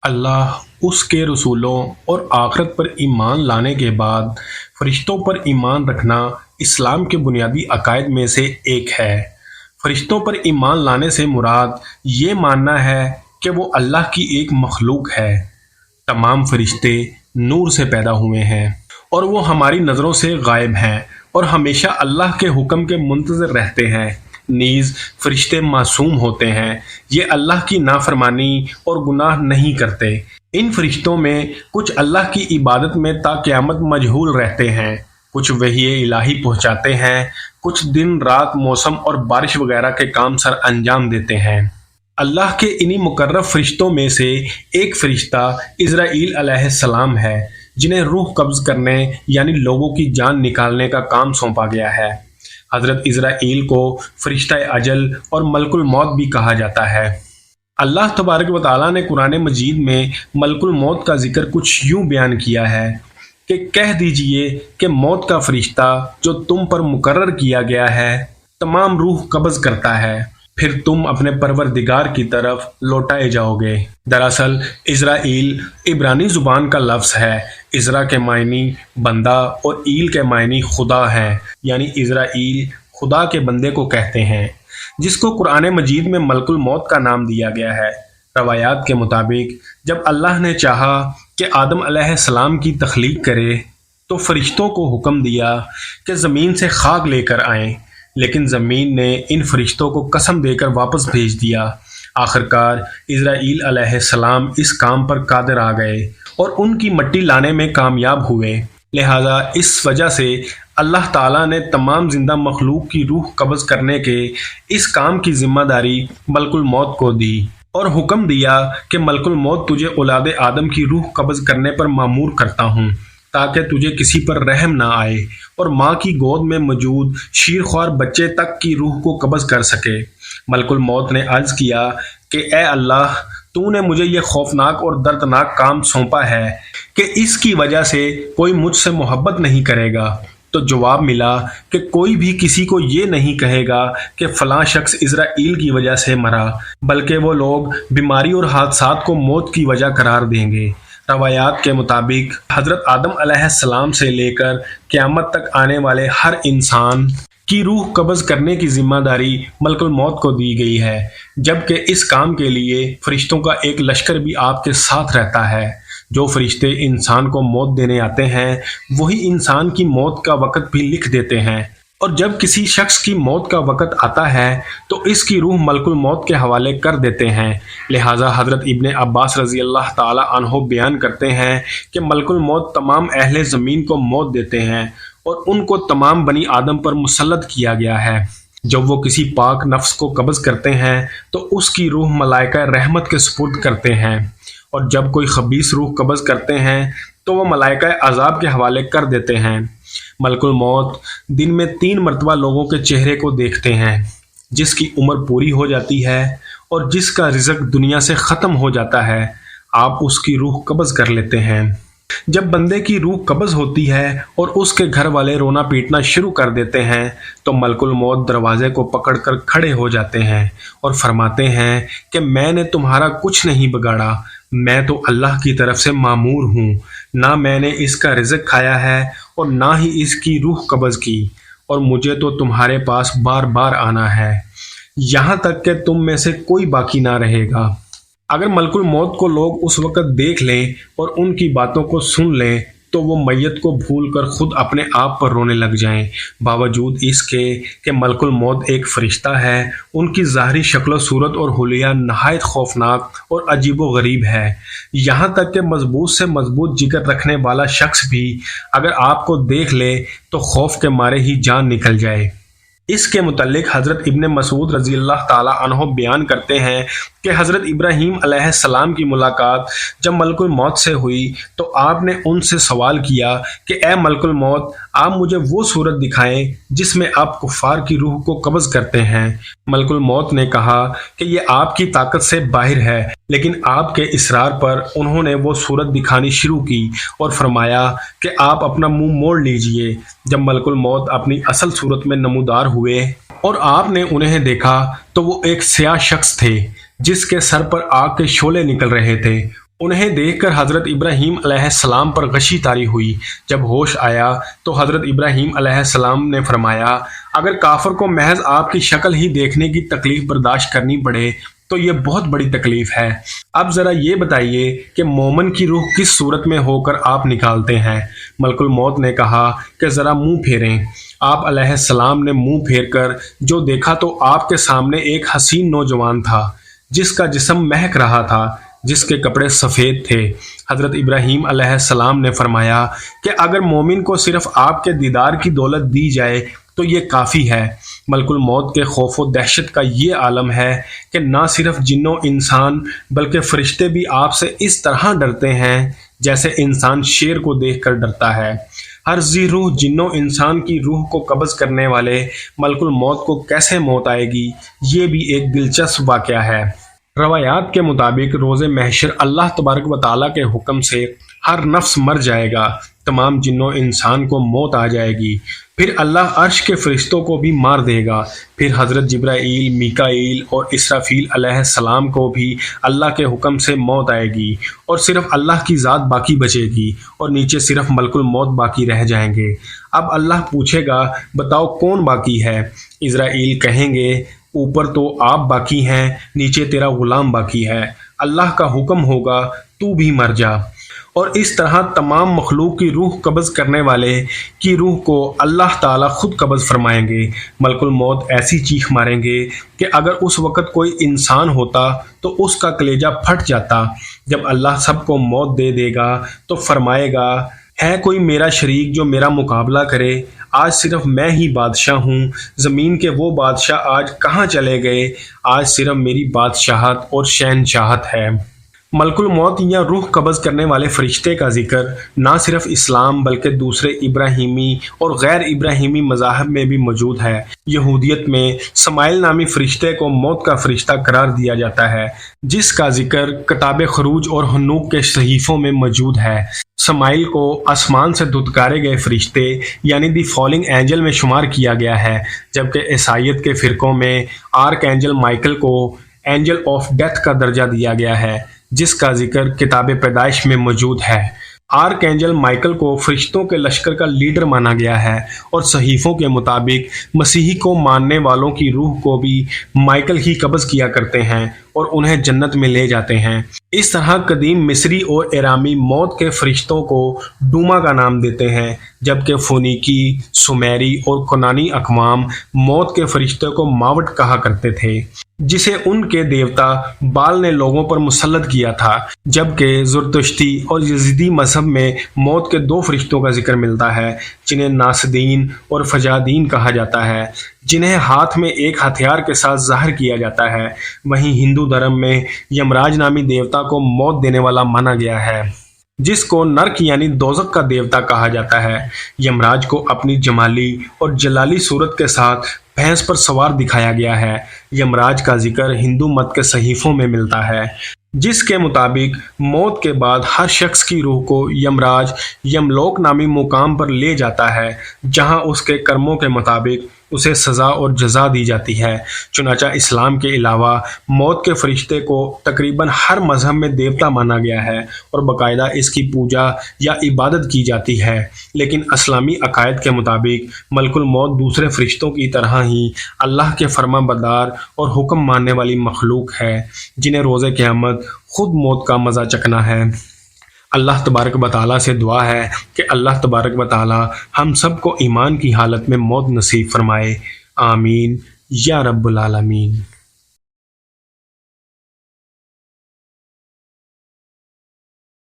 اللہ اس کے رسولوں اور آخرت پر ایمان لانے کے بعد فرشتوں پر ایمان رکھنا اسلام کے بنیادی عقائد میں سے ایک ہے۔ فرشتوں پر ایمان لانے سے مراد یہ ماننا ہے کہ وہ اللہ کی ایک مخلوق ہے۔ تمام فرشتے نور سے پیدا ہوئے ہیں اور وہ ہماری نظروں سے غائب ہیں اور ہمیشہ اللہ کے حکم کے منتظر رہتے ہیں۔ نیز فرشتے معصوم ہوتے ہیں، یہ اللہ کی نافرمانی اور گناہ نہیں کرتے۔ ان فرشتوں میں کچھ اللہ کی عبادت میں تا قیامت مشغول رہتے ہیں، کچھ وحی الہی پہنچاتے ہیں، کچھ دن رات موسم اور بارش وغیرہ کے کام سر انجام دیتے ہیں۔ اللہ کے انہی مقرب فرشتوں میں سے ایک فرشتہ اسرائیل علیہ السلام ہے، جنہیں روح قبض کرنے یعنی لوگوں کی جان نکالنے کا کام سونپا گیا ہے۔ حضرت اسرائیل کو فرشتہ اجل اور ملک الموت بھی کہا جاتا ہے۔ اللہ تبارک و تعالیٰ نے قرآن مجید میں ملک الموت کا ذکر کچھ یوں بیان کیا ہے کہ کہہ دیجئے کہ موت کا فرشتہ جو تم پر مقرر کیا گیا ہے تمام روح قبض کرتا ہے، پھر تم اپنے پروردگار کی طرف لوٹائے جاؤ گے۔ دراصل اسرائیل عبرانی زبان کا لفظ ہے۔ اسرا کے معنی بندہ اور ایل کے معنی خدا ہیں، یعنی اسرائیل خدا کے بندے کو کہتے ہیں، جس کو قرآن مجید میں ملک الموت کا نام دیا گیا ہے۔ روایات کے مطابق جب اللہ نے چاہا کہ آدم علیہ السلام کی تخلیق کرے تو فرشتوں کو حکم دیا کہ زمین سے خاک لے کر آئیں، لیکن زمین نے ان فرشتوں کو قسم دے کر واپس بھیج دیا۔ آخرکار اسرائیل علیہ السلام اس کام پر قادر آ گئے اور ان کی مٹی لانے میں کامیاب ہوئے۔ لہذا اس وجہ سے اللہ تعالیٰ نے تمام زندہ مخلوق کی روح قبض کرنے کے اس کام کی ذمہ داری ملک الموت کو دی اور حکم دیا کہ ملک الموت تجھے اولاد آدم کی روح قبض کرنے پر مامور کرتا ہوں، تاکہ تجھے کسی پر رحم نہ آئے اور ماں کی گود میں موجود شیرخوار بچے تک کی روح کو قبض کر سکے۔ ملک الموت نے عرض کیا کہ اے اللہ، تو نے مجھے یہ خوفناک اور دردناک کام سونپا ہے کہ اس کی وجہ سے کوئی مجھ سے محبت نہیں کرے گا۔ تو جواب ملا کہ کوئی بھی کسی کو یہ نہیں کہے گا کہ فلاں شخص اسرائیل کی وجہ سے مرا، بلکہ وہ لوگ بیماری اور حادثات کو موت کی وجہ قرار دیں گے۔ روایات کے مطابق حضرت آدم علیہ السلام سے لے کر قیامت تک آنے والے ہر انسان کی روح قبض کرنے کی ذمہ داری ملک الموت کو دی گئی ہے، جبکہ اس کام کے لیے فرشتوں کا ایک لشکر بھی آپ کے ساتھ رہتا ہے۔ جو فرشتے انسان کو موت دینے آتے ہیں وہی انسان کی موت کا وقت بھی لکھ دیتے ہیں، اور جب کسی شخص کی موت کا وقت آتا ہے تو اس کی روح ملک الموت کے حوالے کر دیتے ہیں۔ لہٰذا حضرت ابن عباس رضی اللہ تعالی عنہ بیان کرتے ہیں کہ ملک الموت تمام اہل زمین کو موت دیتے ہیں اور ان کو تمام بنی آدم پر مسلط کیا گیا ہے۔ جب وہ کسی پاک نفس کو قبض کرتے ہیں تو اس کی روح ملائکہ رحمت کے سپرد کرتے ہیں، اور جب کوئی خبیث روح قبض کرتے ہیں تو وہ ملائکہ عذاب کے حوالے کر دیتے ہیں۔ ملک الموت دن میں 3 مرتبہ لوگوں کے چہرے کو دیکھتے ہیں، جس کی عمر پوری ہو جاتی ہے اور جس کا رزق دنیا سے ختم ہو جاتا ہے، آپ اس کی روح قبض کر لیتے ہیں۔ جب بندے کی روح قبض ہوتی ہے اور اس کے گھر والے رونا پیٹنا شروع کر دیتے ہیں تو ملک الموت دروازے کو پکڑ کر کھڑے ہو جاتے ہیں اور فرماتے ہیں کہ میں نے تمہارا کچھ نہیں بگاڑا، میں تو اللہ کی طرف سے مامور ہوں، نہ میں نے اس کا رزق کھایا ہے اور نہ ہی اس کی روح قبض کی، اور مجھے تو تمہارے پاس بار بار آنا ہے، یہاں تک کہ تم میں سے کوئی باقی نہ رہے گا۔ اگر ملک الموت کو لوگ اس وقت دیکھ لیں اور ان کی باتوں کو سن لیں تو وہ میت کو بھول کر خود اپنے آپ پر رونے لگ جائیں، باوجود اس کے کہ ملک الموت ایک فرشتہ ہے۔ ان کی ظاہری شکل و صورت اور حلیہ نہایت خوفناک اور عجیب و غریب ہے، یہاں تک کہ مضبوط سے مضبوط جگر رکھنے والا شخص بھی اگر آپ کو دیکھ لے تو خوف کے مارے ہی جان نکل جائے۔ اس کے متعلق حضرت ابن مسعود رضی اللہ تعالی عنہ بیان کرتے ہیں کہ حضرت ابراہیم علیہ السلام کی ملاقات جب ملک الموت سے ہوئی تو آپ نے ان سے سوال کیا کہ اے ملک الموت، آپ مجھے وہ صورت دکھائیں جس میں آپ کفار کی روح کو قبض کرتے ہیں۔ ملک الموت نے کہا کہ یہ آپ کی طاقت سے باہر ہے، لیکن آپ کے اصرار پر انہوں نے وہ صورت دکھانی شروع کی اور فرمایا کہ آپ اپنا منہ موڑ لیجئے۔ جب ملک الموت اپنی اصل صورت میں نمودار ہوئے اور آپ نے انہیں دیکھا تو وہ ایک سیاہ شخص تھے جس کے سر پر آگ کے شعلے نکل رہے تھے۔ انہیں دیکھ کر حضرت ابراہیم علیہ السلام پر غشی طاری ہوئی۔ جب ہوش آیا تو حضرت ابراہیم علیہ السلام نے فرمایا، اگر کافر کو محض آپ کی شکل ہی دیکھنے کی تکلیف برداشت کرنی پڑے تو یہ بہت بڑی تکلیف ہے۔ اب ذرا یہ بتائیے کہ مومن کی روح کس صورت میں ہو کر آپ نکالتے ہیں؟ ملک الموت نے کہا کہ ذرا منہ پھیریں۔ آپ علیہ السلام نے منہ پھیر کر جو دیکھا تو آپ کے سامنے ایک حسین نوجوان تھا جس کا جسم مہک رہا تھا، جس کے کپڑے سفید تھے۔ حضرت ابراہیم علیہ السلام نے فرمایا کہ اگر مومن کو صرف آپ کے دیدار کی دولت دی جائے تو یہ کافی ہے۔ ملک الموت کے خوف و دہشت کا یہ عالم ہے کہ نہ صرف جن و انسان بلکہ فرشتے بھی آپ سے اس طرح ڈرتے ہیں جیسے انسان شیر کو دیکھ کر ڈرتا ہے۔ ہر ذی روح جن و انسان کی روح کو قبض کرنے والے ملک الموت کو کیسے موت آئے گی، یہ بھی ایک دلچسپ واقعہ ہے۔ روایات کے مطابق روز محشر اللہ تبارک و تعالیٰ کے حکم سے ہر نفس مر جائے گا، تمام جن و انسان کو موت آ جائے گی، پھر اللہ عرش کے فرشتوں کو بھی مار دے گا، پھر حضرت جبرائیل، میکائیل اور اسرافیل علیہ السلام کو بھی اللہ کے حکم سے موت آئے گی، اور صرف اللہ کی ذات باقی بچے گی اور نیچے صرف ملک الموت باقی رہ جائیں گے۔ اب اللہ پوچھے گا، بتاؤ کون باقی ہے؟ اسرائیل کہیں گے، اوپر تو آپ باقی ہیں، نیچے تیرا غلام باقی ہے۔ اللہ کا حکم ہوگا، تو بھی مر جا۔ اور اس طرح تمام مخلوق کی روح قبض کرنے والے کی روح کو اللہ تعالیٰ خود قبض فرمائیں گے۔ ملک الموت ایسی چیخ ماریں گے کہ اگر اس وقت کوئی انسان ہوتا تو اس کا کلیجہ پھٹ جاتا۔ جب اللہ سب کو موت دے دے گا تو فرمائے گا، ہے کوئی میرا شریک جو میرا مقابلہ کرے؟ آج صرف میں ہی بادشاہ ہوں، زمین کے وہ بادشاہ آج کہاں چلے گئے؟ آج صرف میری بادشاہت اور شہنشاہت ہے۔ ملک الموت یا روح قبض کرنے والے فرشتے کا ذکر نہ صرف اسلام بلکہ دوسرے ابراہیمی اور غیر ابراہیمی مذاہب میں بھی موجود ہے۔ یہودیت میں سمائیل نامی فرشتے کو موت کا فرشتہ قرار دیا جاتا ہے، جس کا ذکر کتاب خروج اور حنوک کے صحیفوں میں موجود ہے۔ سمائیل کو آسمان سے دھتکارے گئے فرشتے یعنی دی فالنگ اینجل میں شمار کیا گیا ہے، جبکہ عیسائیت کے فرقوں میں آرک اینجل مائیکل کو اینجل آف ڈیتھ کا درجہ دیا گیا ہے، جس کا ذکر کتاب پیدائش میں موجود ہے۔ آرک اینجل مائیکل کو فرشتوں کے لشکر کا لیڈر مانا گیا ہے، اور صحیفوں کے مطابق مسیحی کو ماننے والوں کی روح کو بھی مائیکل ہی قبض کیا کرتے ہیں اور انہیں جنت میں لے جاتے ہیں۔ اس طرح قدیم مصری اور ایرامی موت کے فرشتوں کو ڈوما کا نام دیتے ہیں، جبکہ فونیکی، سومیری اور کنانی اقوام موت کے فرشتے کو ماوٹ کہا کرتے تھے، جسے ان کے دیوتا بال نے لوگوں پر مسلط کیا تھا، جبکہ زرتشتی اور یزیدی مذہب میں موت کے دو فرشتوں کا ذکر ملتا ہے، جنہیں ناسدین اور فجادین کہا جاتا ہے، جنہیں ہاتھ میں ایک ہتھیار کے ساتھ ظاہر کیا جاتا ہے۔ وہیں ہندو دھرم میں یمراج نامی دیوتا کو موت دینے والا مانا گیا ہے، جس کو نرک یعنی دوزخ کا دیوتا کہا جاتا ہے۔ یمراج کو اپنی جمالی اور جلالی صورت کے ساتھ بھینس پر سوار دکھایا گیا ہے۔ یمراج کا ذکر ہندو مت کے صحیفوں میں ملتا ہے، جس کے مطابق موت کے بعد ہر شخص کی روح کو یمراج یملوک نامی مقام پر لے جاتا ہے، جہاں اس کے کرموں کے مطابق اسے سزا اور جزا دی جاتی ہے۔ چنانچہ اسلام کے علاوہ موت کے فرشتے کو تقریباً ہر مذہب میں دیوتا مانا گیا ہے اور باقاعدہ اس کی پوجا یا عبادت کی جاتی ہے، لیکن اسلامی عقائد کے مطابق ملک الموت دوسرے فرشتوں کی طرح ہی اللہ کے فرما بردار اور حکم ماننے والی مخلوق ہے، جنہیں روز قیامت خود موت کا مزہ چکھنا ہے۔ اللہ تبارک و تعالیٰ سے دعا ہے کہ اللہ تبارک و تعالیٰ ہم سب کو ایمان کی حالت میں موت نصیب فرمائے، آمین یا رب العالمین۔